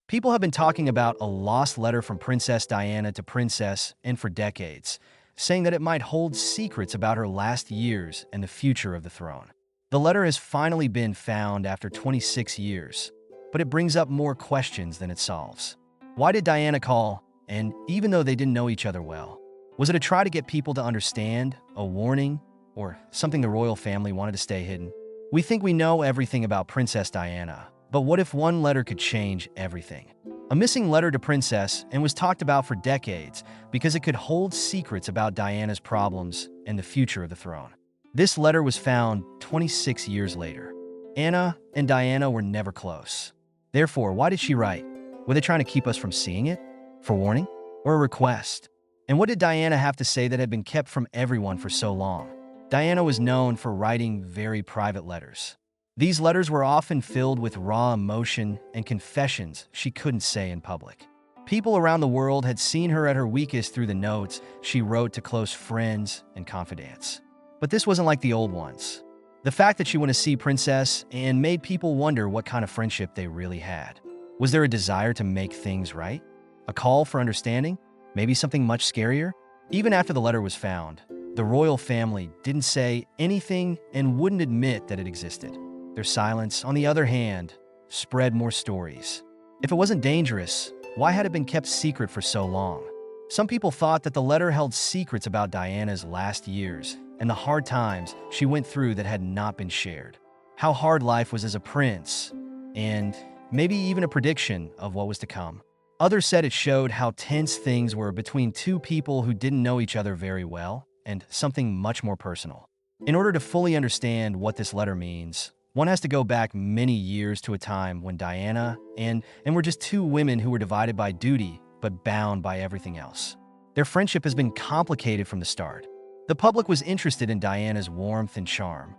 People have been talking about a lost letter from Princess Diana to Princess and for decades, saying that it might hold secrets about her last years and the future of the throne. The letter has finally been found after 26 years, but it brings up more questions than it solves. Why did Diana call, and even though they didn't know each other well? Was it a try to get people to understand, a warning, or something the royal family wanted to stay hidden? We think we know everything about Princess Diana, but what if one letter could change everything? A missing letter to Princess and was talked about for decades because it could hold secrets about Diana's problems and the future of the throne. This letter was found 26 years later. Anna and Diana were never close. Therefore, why did she write? Were they trying to keep us from seeing it? For warning? Or a request? And what did Diana have to say that had been kept from everyone for so long? Diana was known for writing very private letters. These letters were often filled with raw emotion and confessions she couldn't say in public. People around the world had seen her at her weakest through the notes she wrote to close friends and confidants. But this wasn't like the old ones. The fact that she went to see Princess and made people wonder what kind of friendship they really had. Was there a desire to make things right? A call for understanding? Maybe something much scarier? Even after the letter was found, the royal family didn't say anything and wouldn't admit that it existed. Their silence, on the other hand, spread more stories. If it wasn't dangerous, why had it been kept secret for so long? Some people thought that the letter held secrets about Diana's last years and the hard times she went through that had not been shared. How hard life was as a prince, and maybe even a prediction of what was to come. Others said it showed how tense things were between two people who didn't know each other very well, and something much more personal. In order to fully understand what this letter means, one has to go back many years to a time when Diana and were just two women who were divided by duty but bound by everything else. Their friendship has been complicated from the start. The public was interested in Diana's warmth and charm,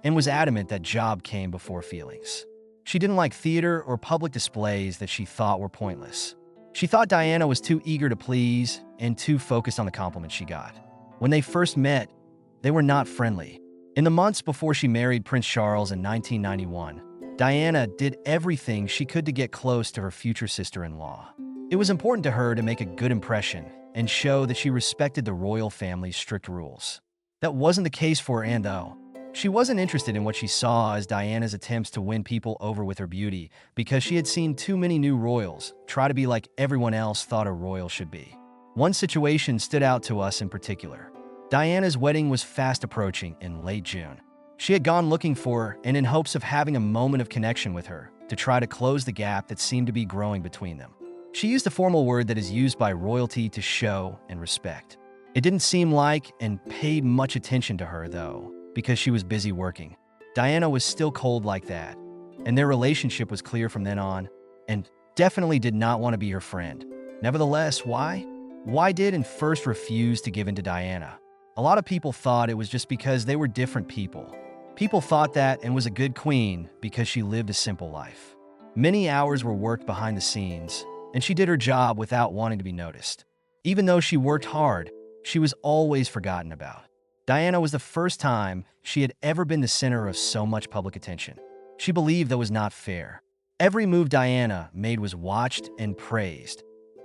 and was adamant that job came before feelings. She didn't like theater or public displays that she thought were pointless. She thought Diana was too eager to please and too focused on the compliments she got. When they first met, they were not friendly. In the months before she married Prince Charles in 1991, Diana did everything she could to get close to her future sister-in-law. It was important to her to make a good impression and show that she respected the royal family's strict rules. That wasn't the case for Anne, though. She wasn't interested in what she saw as Diana's attempts to win people over with her beauty because she had seen too many new royals try to be like everyone else thought a royal should be. One situation stood out to us in particular. Diana's wedding was fast approaching in late June. She had gone looking for her and in hopes of having a moment of connection with her to try to close the gap that seemed to be growing between them. She used a formal word that is used by royalty to show and respect. It didn't seem like and paid much attention to her, though, because she was busy working. Diana was still cold like that, and their relationship was clear from then on, and definitely did not want to be her friend. Nevertheless, why? Why did and first refuse to give in to Diana? A lot of people thought it was just because they were different people. People thought that and was a good queen because she lived a simple life. Many hours were worked behind the scenes, and she did her job without wanting to be noticed. Even though she worked hard, she was always forgotten about. Diana was the first time she had ever been the center of so much public attention. She believed that was not fair. Every move Diana made was watched and praised,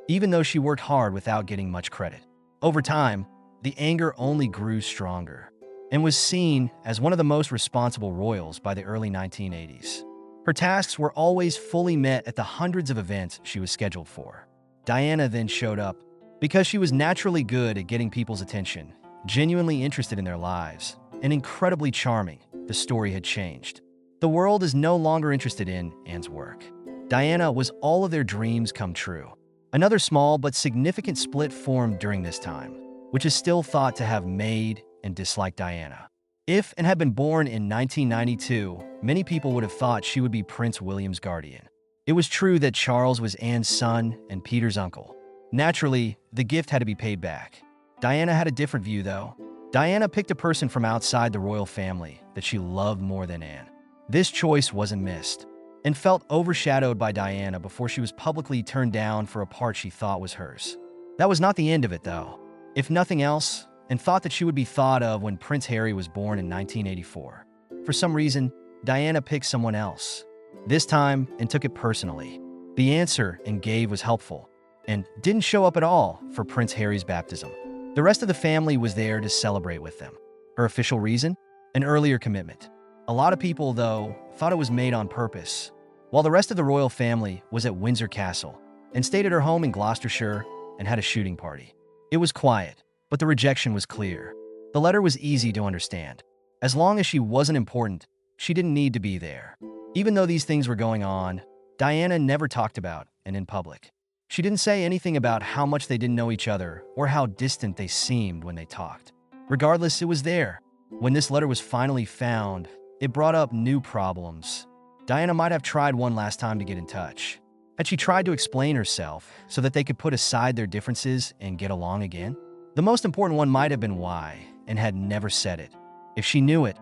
even though she worked hard without getting much credit. Over time, the anger only grew stronger and was seen as one of the most responsible royals by the early 1980s. Her tasks were always fully met at the hundreds of events she was scheduled for. Diana then showed up because she was naturally good at getting people's attention, genuinely interested in their lives, and incredibly charming. The story had changed. The world is no longer interested in Anne's work. Diana was all of their dreams come true. Another small but significant split formed during this time, which is still thought to have made and disliked Diana. If and had been born in 1992, many people would have thought she would be Prince William's guardian. It was true that Charles was Anne's son and Peter's uncle. Naturally, the gift had to be paid back. Diana had a different view, though. Diana picked a person from outside the royal family that she loved more than Anne. This choice wasn't missed, and felt overshadowed by Diana before she was publicly turned down for a part she thought was hers. That was not the end of it, though. If nothing else, and thought that she would be thought of when Prince Harry was born in 1984. For some reason, Diana picked someone else. This time, and took it personally. The answer Anne gave was helpful, and didn't show up at all for Prince Harry's baptism. The rest of the family was there to celebrate with them. Her official reason? An earlier commitment. A lot of people, though, thought it was made on purpose. While the rest of the royal family was at Windsor Castle and stayed at her home in Gloucestershire and had a shooting party. It was quiet, but the rejection was clear. The letter was easy to understand. As long as she wasn't important, she didn't need to be there. Even though these things were going on, Diana never talked about and in public. She didn't say anything about how much they didn't know each other or how distant they seemed when they talked. Regardless, it was there. When this letter was finally found, it brought up new problems. Diana might have tried one last time to get in touch. Had she tried to explain herself so that they could put aside their differences and get along again? The most important one might have been why, and had never said it. If she knew it,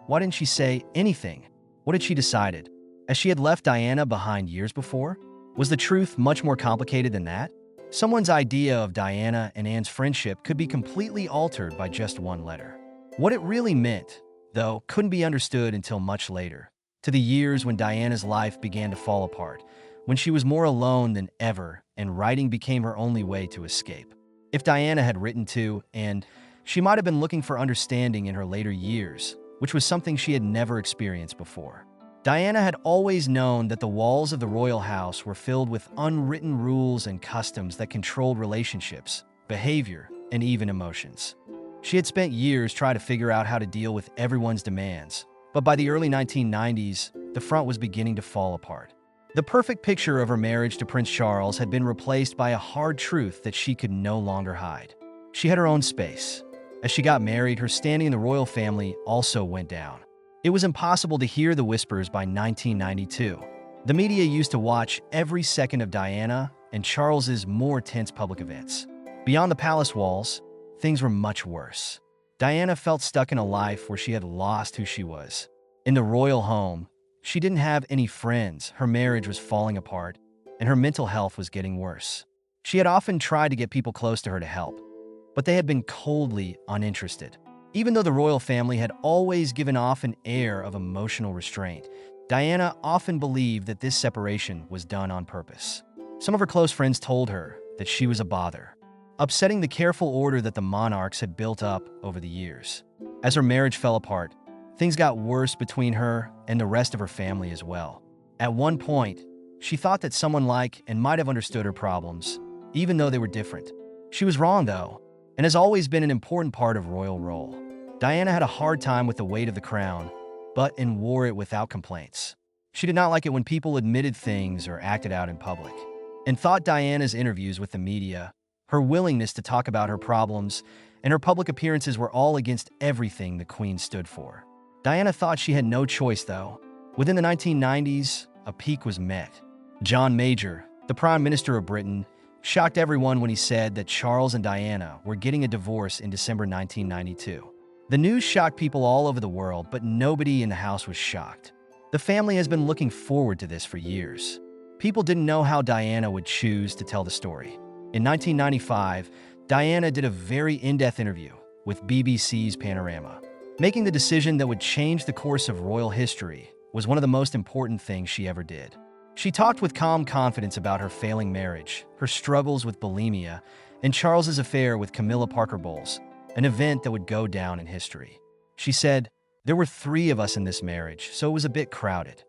why didn't she say anything? What had she decided? As she had left Diana behind years before? Was the truth much more complicated than that? Someone's idea of Diana and Anne's friendship could be completely altered by just one letter. What it really meant, though, couldn't be understood until much later, to the years when Diana's life began to fall apart, when she was more alone than ever and writing became her only way to escape. If Diana had written to Anne, she might have been looking for understanding in her later years, which was something she had never experienced before. Diana had always known that the walls of the royal house were filled with unwritten rules and customs that controlled relationships, behavior, and even emotions. She had spent years trying to figure out how to deal with everyone's demands, but by the early 1990s, the front was beginning to fall apart. The perfect picture of her marriage to Prince Charles had been replaced by a hard truth that she could no longer hide. She had her own space. As she got married, her standing in the royal family also went down. It was impossible to hear the whispers by 1992. The media used to watch every second of Diana and Charles's more tense public events. Beyond the palace walls, things were much worse. Diana felt stuck in a life where she had lost who she was. In the royal home, she didn't have any friends, her marriage was falling apart, and her mental health was getting worse. She had often tried to get people close to her to help, but they had been coldly uninterested. Even though the royal family had always given off an air of emotional restraint, Diana often believed that this separation was done on purpose. Some of her close friends told her that she was a bother, upsetting the careful order that the monarchs had built up over the years. As her marriage fell apart, things got worse between her and the rest of her family as well. At one point, she thought that someone like Anne might have understood her problems, even though they were different. She was wrong, though, and has always been an important part of royal role. Diana had a hard time with the weight of the crown, but Anne wore it without complaints. She did not like it when people admitted things or acted out in public, and thought Diana's interviews with the media, her willingness to talk about her problems, and her public appearances were all against everything the Queen stood for. Diana thought she had no choice, though. Within the 1990s, a peak was met. John Major, the Prime Minister of Britain, shocked everyone when he said that Charles and Diana were getting a divorce in December 1992. The news shocked people all over the world, but nobody in the house was shocked. The family has been looking forward to this for years. People didn't know how Diana would choose to tell the story. In 1995, Diana did a very in-depth interview with BBC's Panorama. Making the decision that would change the course of royal history was one of the most important things she ever did. She talked with calm confidence about her failing marriage, her struggles with bulimia, and Charles's affair with Camilla Parker Bowles, an event that would go down in history. She said, "There were 3 of us in this marriage, so it was a bit crowded."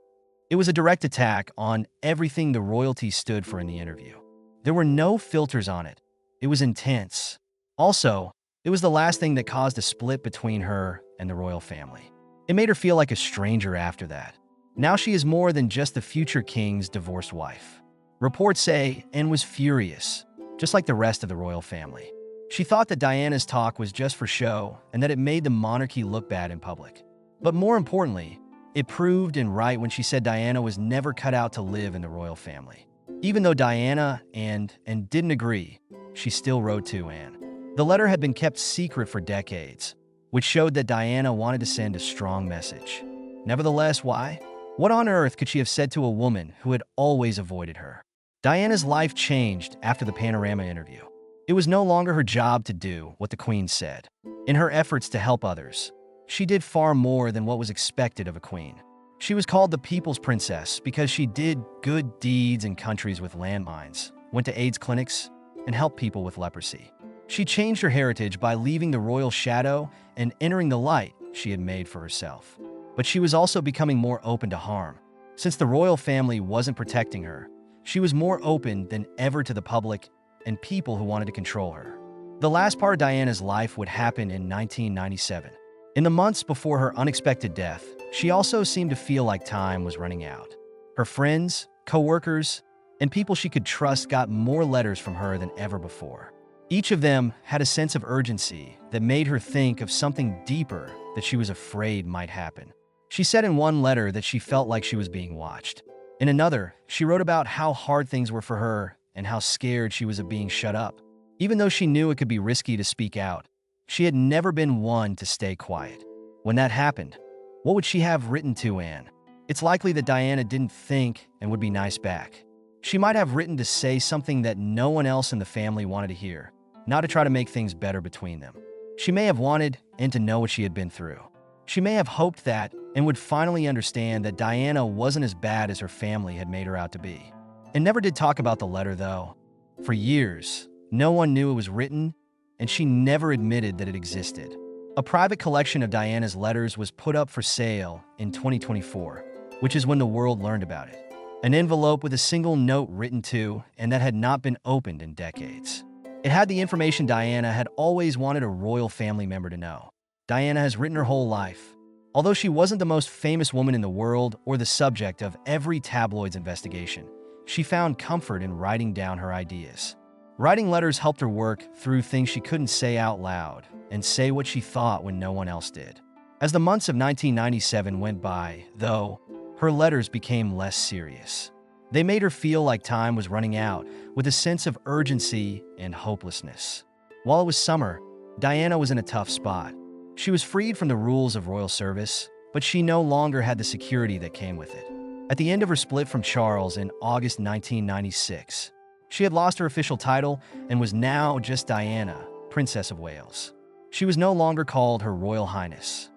It was a direct attack on everything the royalty stood for in the interview. There were no filters on it. It was intense. Also, it was the last thing that caused a split between her and the royal family. It made her feel like a stranger after that. Now she is more than just the future king's divorced wife. Reports say Anne was furious, just like the rest of the royal family. She thought that Diana's talk was just for show and that it made the monarchy look bad in public. But more importantly, it proved Anne right when she said Diana was never cut out to live in the royal family. Even though Diana and didn't agree, she still wrote to Anne. The letter had been kept secret for decades, which showed that Diana wanted to send a strong message. Nevertheless, why? What on earth could she have said to a woman who had always avoided her? Diana's life changed after the Panorama interview. It was no longer her job to do what the Queen said. In her efforts to help others, she did far more than what was expected of a queen. She was called the People's Princess because she did good deeds in countries with landmines, went to AIDS clinics, and helped people with leprosy. She changed her heritage by leaving the royal shadow and entering the light she had made for herself. But she was also becoming more open to harm. Since the royal family wasn't protecting her, she was more open than ever to the public and people who wanted to control her. The last part of Diana's life would happen in 1997. In the months before her unexpected death, she also seemed to feel like time was running out. Her friends, co-workers, and people she could trust got more letters from her than ever before. Each of them had a sense of urgency that made her think of something deeper that she was afraid might happen. She said in one letter that she felt like she was being watched. In another, she wrote about how hard things were for her and how scared she was of being shut up. Even though she knew it could be risky to speak out, she had never been one to stay quiet. When that happened, what would she have written to Anne? It's likely that Diana didn't think and would be nice back. She might have written to say something that no one else in the family wanted to hear, not to try to make things better between them. She may have wanted Anne to know what she had been through. She may have hoped that Anne would finally understand that Diana wasn't as bad as her family had made her out to be. Anne never did talk about the letter, though. For years, no one knew it was written, and she never admitted that it existed. A private collection of Diana's letters was put up for sale in 2024, which is when the world learned about it. An envelope with a single note written to, and that had not been opened in decades. It had the information Diana had always wanted a royal family member to know. Diana has written her whole life. Although she wasn't the most famous woman in the world or the subject of every tabloid's investigation, she found comfort in writing down her ideas. Writing letters helped her work through things she couldn't say out loud and say what she thought when no one else did. As the months of 1997 went by, though, her letters became less serious. They made her feel like time was running out, with a sense of urgency and hopelessness. While it was summer, Diana was in a tough spot. She was freed from the rules of royal service, but she no longer had the security that came with it. At the end of her split from Charles in August 1996, she had lost her official title and was now just Diana, Princess of Wales. She was no longer called Her Royal Highness.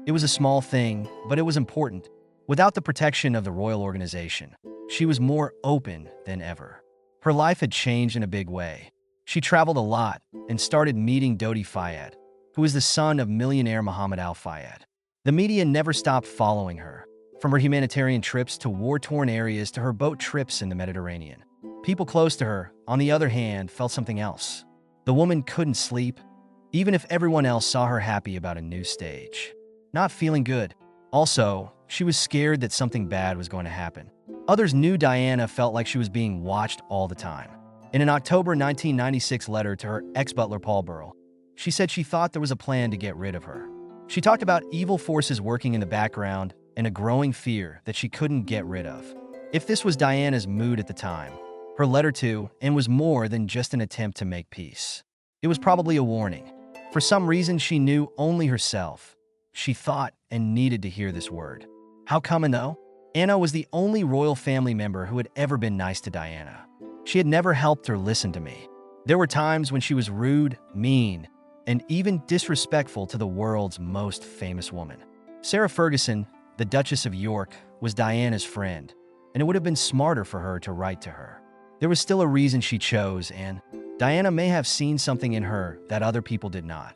It was a small thing, but it was important. Without the protection of the royal organization, she was more open than ever. Her life had changed in a big way. She traveled a lot and started meeting Dodi Fayed, who is the son of millionaire Mohammed Al Fayed. The media never stopped following her, from her humanitarian trips to war-torn areas to her boat trips in the Mediterranean. People close to her, on the other hand, felt something else. The woman couldn't sleep, even if everyone else saw her happy about a new stage. Not feeling good. Also, she was scared that something bad was going to happen. Others knew Diana felt like she was being watched all the time. In an October 1996 letter to her ex-butler Paul Burrell, she said she thought there was a plan to get rid of her. She talked about evil forces working in the background and a growing fear that she couldn't get rid of. If this was Diana's mood at the time, her letter to Anne was more than just an attempt to make peace. It was probably a warning. For some reason she knew only herself. She thought and needed to hear this word. How come, though? Anna was the only royal family member who had ever been nice to Diana. She had never helped her listen to me. There were times when she was rude, mean, and even disrespectful to the world's most famous woman. Sarah Ferguson, the Duchess of York, was Diana's friend, and it would have been smarter for her to write to her. There was still a reason she chose Anne. Diana may have seen something in her that other people did not.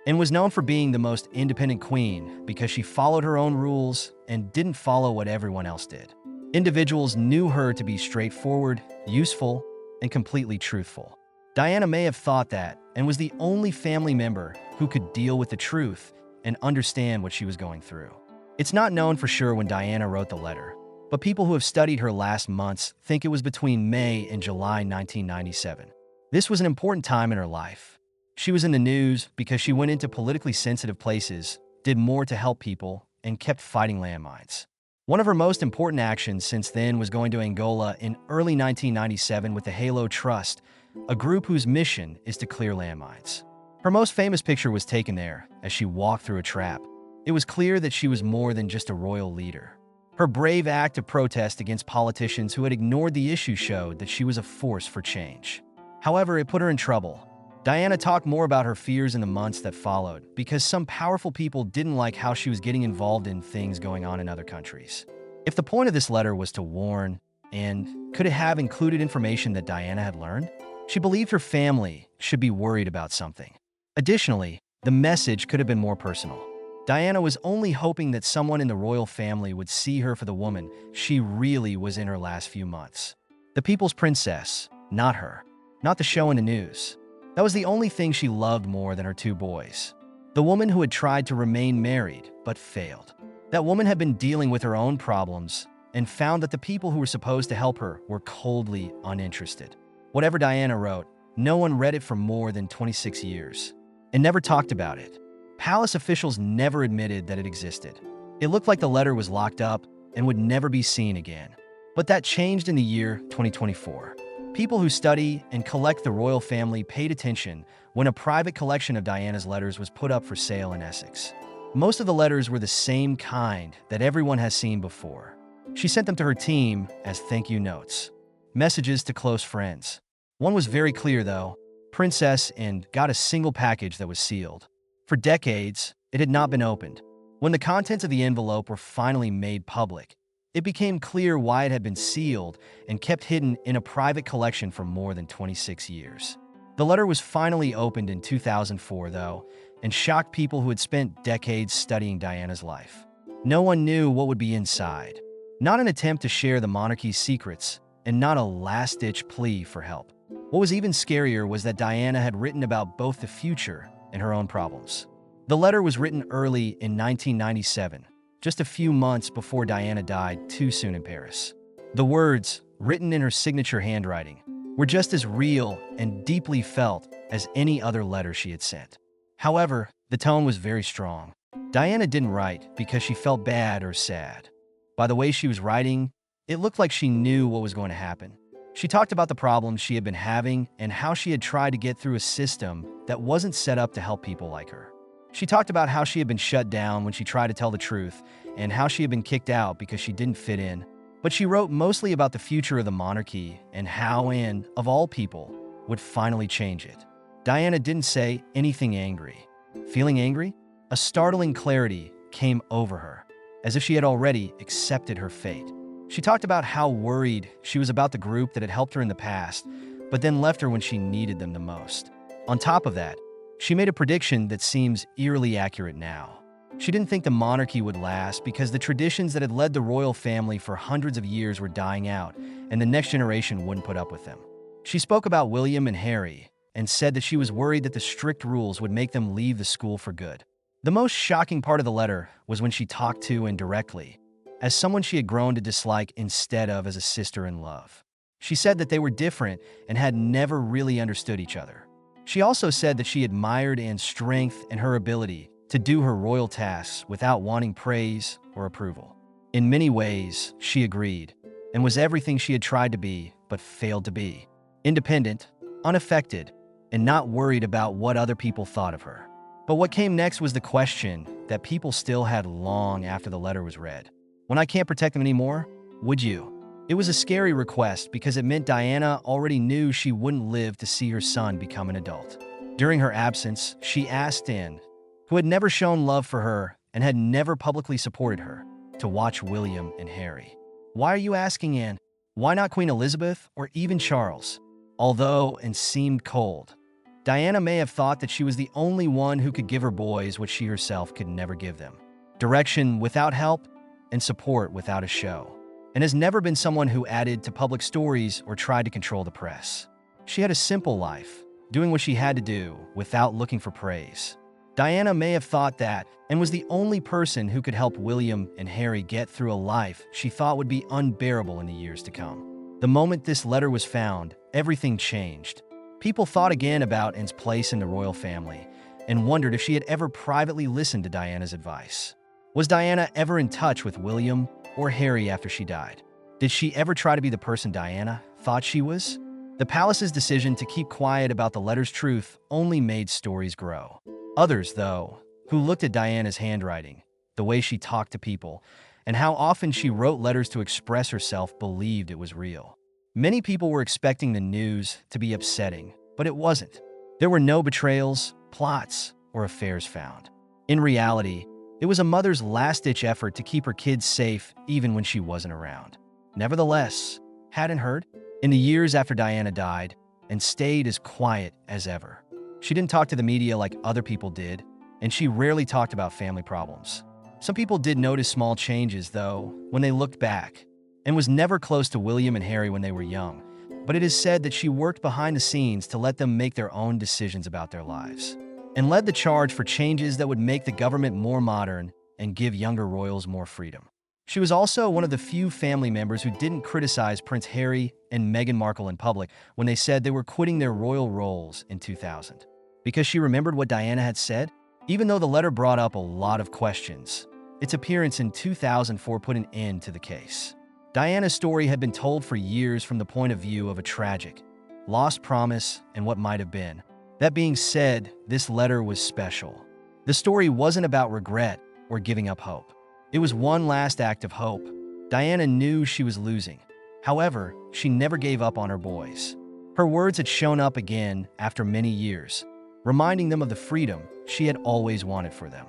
Anne was known for being the most independent queen because she followed her own rules and didn't follow what everyone else did. Individuals knew her to be straightforward, useful, and completely truthful. Diana may have thought that and was the only family member who could deal with the truth and understand what she was going through. It's not known for sure when Diana wrote the letter, but people who have studied her last months think it was between May and July 1997. This was an important time in her life. She was in the news because she went into politically sensitive places, did more to help people, and kept fighting landmines. One of her most important actions since then was going to Angola in early 1997 with the Halo Trust, a group whose mission is to clear landmines. Her most famous picture was taken there as she walked through a trap. It was clear that she was more than just a royal leader. Her brave act of protest against politicians who had ignored the issue showed that she was a force for change. However, it put her in trouble. Diana talked more about her fears in the months that followed because some powerful people didn't like how she was getting involved in things going on in other countries. If the point of this letter was to warn, and could it have included information that Diana had learned? She believed her family should be worried about something. Additionally, the message could have been more personal. Diana was only hoping that someone in the royal family would see her for the woman she really was in her last few months. The people's princess, not her. Not the show in the news. That was the only thing she loved more than her two boys. The woman who had tried to remain married, but failed. That woman had been dealing with her own problems and found that the people who were supposed to help her were coldly uninterested. Whatever Diana wrote, no one read it for more than 26 years and never talked about it. Palace officials never admitted that it existed. It looked like the letter was locked up and would never be seen again. But that changed in the year 2024. People who study and collect the royal family paid attention when a private collection of Diana's letters was put up for sale in Essex. Most of the letters were the same kind that everyone has seen before. She sent them to her team as thank you notes. Messages to close friends. One was very clear though, Princess, and got a single package that was sealed. For decades, it had not been opened. When the contents of the envelope were finally made public, it became clear why it had been sealed and kept hidden in a private collection for more than 26 years. The letter was finally opened in 2004, though, and shocked people who had spent decades studying Diana's life. No one knew what would be inside. Not an attempt to share the monarchy's secrets, and not a last-ditch plea for help. What was even scarier was that Diana had written about both the future and her own problems. The letter was written early in 1997, just a few months before Diana died too soon in Paris. The words, written in her signature handwriting, were just as real and deeply felt as any other letter she had sent. However, the tone was very strong. Diana didn't write because she felt bad or sad. By the way she was writing, it looked like she knew what was going to happen. She talked about the problems she had been having and how she had tried to get through a system that wasn't set up to help people like her. She talked about how she had been shut down when she tried to tell the truth and how she had been kicked out because she didn't fit in. But she wrote mostly about the future of the monarchy and how Anne, of all people, would finally change it. Diana didn't say anything angry. Feeling angry? A startling clarity came over her, as if she had already accepted her fate. She talked about how worried she was about the group that had helped her in the past, but then left her when she needed them the most. On top of that, she made a prediction that seems eerily accurate now. She didn't think the monarchy would last because the traditions that had led the royal family for hundreds of years were dying out, and the next generation wouldn't put up with them. She spoke about William and Harry and said that she was worried that the strict rules would make them leave the school for good. The most shocking part of the letter was when she talked to Anne directly, as someone she had grown to dislike instead of as a sister in love. She said that they were different and had never really understood each other. She also said that she admired Anne's strength and her ability to do her royal tasks without wanting praise or approval. In many ways, she agreed, and was everything she had tried to be but failed to be. Independent, unaffected, and not worried about what other people thought of her. But what came next was the question that people still had long after the letter was read. When I can't protect them anymore, would you? It was a scary request because it meant Diana already knew she wouldn't live to see her son become an adult. During her absence, she asked Anne, who had never shown love for her and had never publicly supported her, to watch William and Harry. Why are you asking, Anne? Why not Queen Elizabeth or even Charles? Although Anne seemed cold, Diana may have thought that she was the only one who could give her boys what she herself could never give them. Direction without help and support without a show. And has never been someone who added to public stories or tried to control the press. She had a simple life, doing what she had to do without looking for praise. Diana may have thought that and was the only person who could help William and Harry get through a life she thought would be unbearable in the years to come. The moment this letter was found, everything changed. People thought again about Anne's place in the royal family and wondered if she had ever privately listened to Diana's advice. Was Diana ever in touch with William or Harry after she died? Did she ever try to be the person Diana thought she was? The palace's decision to keep quiet about the letter's truth only made stories grow. Others, though, who looked at Diana's handwriting, the way she talked to people, and how often she wrote letters to express herself, believed it was real. Many people were expecting the news to be upsetting, but it wasn't. There were no betrayals, plots, or affairs found. In reality, It was a mother's last-ditch effort to keep her kids safe even when she wasn't around. Nevertheless, hadn't heard? In the years after Diana died, and stayed as quiet as ever. She didn't talk to the media like other people did, and she rarely talked about family problems. Some people did notice small changes, though, when they looked back, and was never close to William and Harry when they were young. But it is said that she worked behind the scenes to let them make their own decisions about their lives, and led the charge for changes that would make the government more modern and give younger royals more freedom. She was also one of the few family members who didn't criticize Prince Harry and Meghan Markle in public when they said they were quitting their royal roles in 2000. Because she remembered what Diana had said, even though the letter brought up a lot of questions. Its appearance in 2004 put an end to the case. Diana's story had been told for years from the point of view of a tragic, lost promise and what might have been. That being said, this letter was special. The story wasn't about regret or giving up hope. It was one last act of hope. Diana knew she was losing. However, she never gave up on her boys. Her words had shown up again after many years, reminding them of the freedom she had always wanted for them.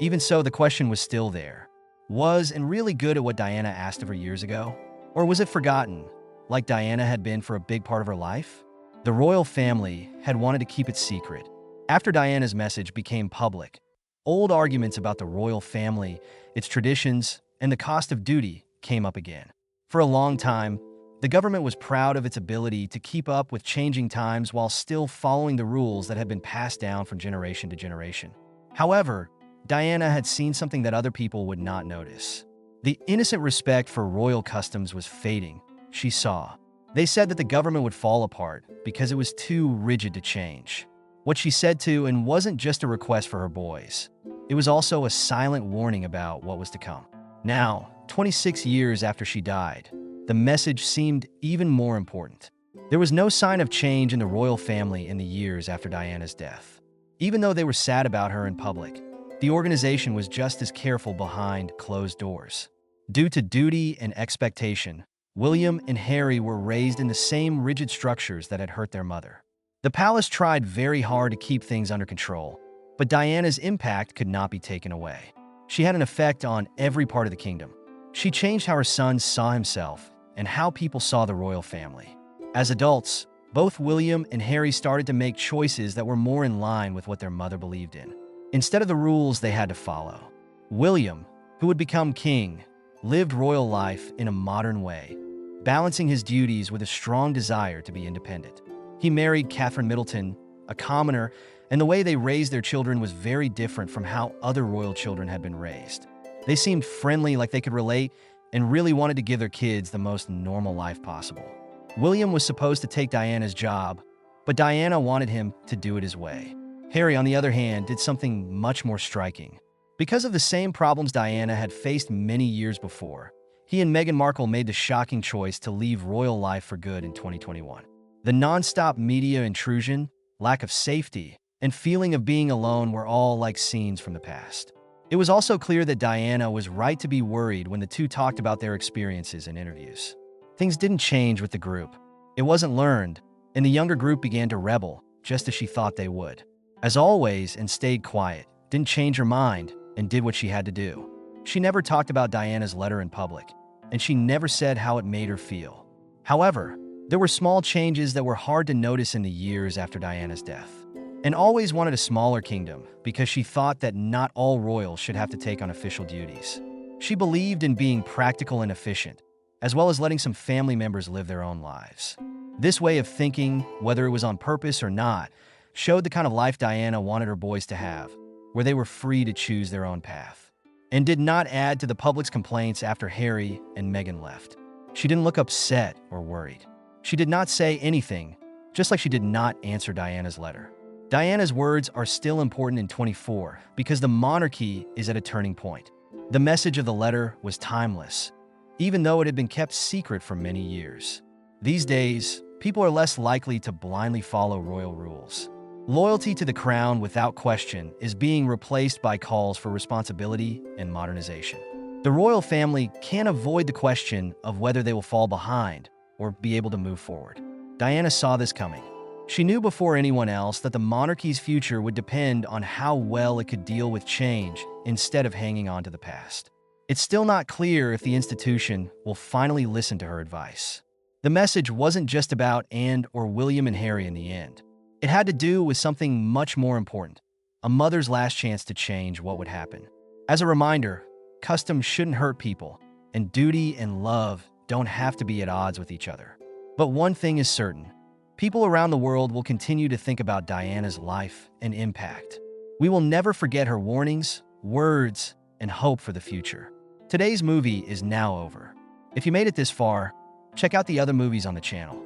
Even so, the question was still there. Was Anne really good at what Diana asked of her years ago? Or was it forgotten, like Diana had been for a big part of her life? The royal family had wanted to keep it secret. After Diana's message became public, old arguments about the royal family, its traditions, and the cost of duty came up again. For a long time, the government was proud of its ability to keep up with changing times while still following the rules that had been passed down from generation to generation. However, Diana had seen something that other people would not notice. The innocent respect for royal customs was fading, she saw. They said that the government would fall apart because it was too rigid to change. What she said to and wasn't just a request for her boys. It was also a silent warning about what was to come. Now, 26 years after she died, the message seemed even more important. There was no sign of change in the royal family in the years after Diana's death. Even though they were sad about her in public, the organization was just as careful behind closed doors. Due to duty and expectation, William and Harry were raised in the same rigid structures that had hurt their mother. The palace tried very hard to keep things under control, but Diana's impact could not be taken away. She had an effect on every part of the kingdom. She changed how her son saw himself and how people saw the royal family. As adults, both William and Harry started to make choices that were more in line with what their mother believed in, instead of the rules they had to follow. William, who would become king, lived royal life in a modern way, balancing his duties with a strong desire to be independent. He married Catherine Middleton, a commoner, and the way they raised their children was very different from how other royal children had been raised. They seemed friendly, like they could relate, and really wanted to give their kids the most normal life possible. William was supposed to take Diana's job, but Diana wanted him to do it his way. Harry, on the other hand, did something much more striking. Because of the same problems Diana had faced many years before, he and Meghan Markle made the shocking choice to leave royal life for good in 2021. The non-stop media intrusion, lack of safety, and feeling of being alone were all like scenes from the past. It was also clear that Diana was right to be worried when the two talked about their experiences in interviews. Things didn't change with the group. It wasn't learned, and the younger group began to rebel, just as she thought they would. As always, and stayed quiet, didn't change her mind, and did what she had to do. She never talked about Diana's letter in public, and she never said how it made her feel. However, there were small changes that were hard to notice in the years after Diana's death. Anne always wanted a smaller kingdom because she thought that not all royals should have to take on official duties. She believed in being practical and efficient, as well as letting some family members live their own lives. This way of thinking, whether it was on purpose or not, showed the kind of life Diana wanted her boys to have, where they were free to choose their own path, and did not add to the public's complaints after Harry and Meghan left. She didn't look upset or worried. She did not say anything, just like she did not answer Diana's letter. Diana's words are still important in 24 because the monarchy is at a turning point. The message of the letter was timeless, even though it had been kept secret for many years. These days, people are less likely to blindly follow royal rules. Loyalty to the crown without question is being replaced by calls for responsibility and modernization. The royal family can't avoid the question of whether they will fall behind or be able to move forward. Diana saw this coming. She knew before anyone else that the monarchy's future would depend on how well it could deal with change instead of hanging on to the past. It's still not clear if the institution will finally listen to her advice. The message wasn't just about Anne or William and Harry in the end. It had to do with something much more important, a mother's last chance to change what would happen. As a reminder, custom shouldn't hurt people, and duty and love don't have to be at odds with each other. But one thing is certain. People around the world will continue to think about Diana's life and impact. We will never forget her warnings, words, and hope for the future. Today's movie is now over. If you made it this far, check out the other movies on the channel.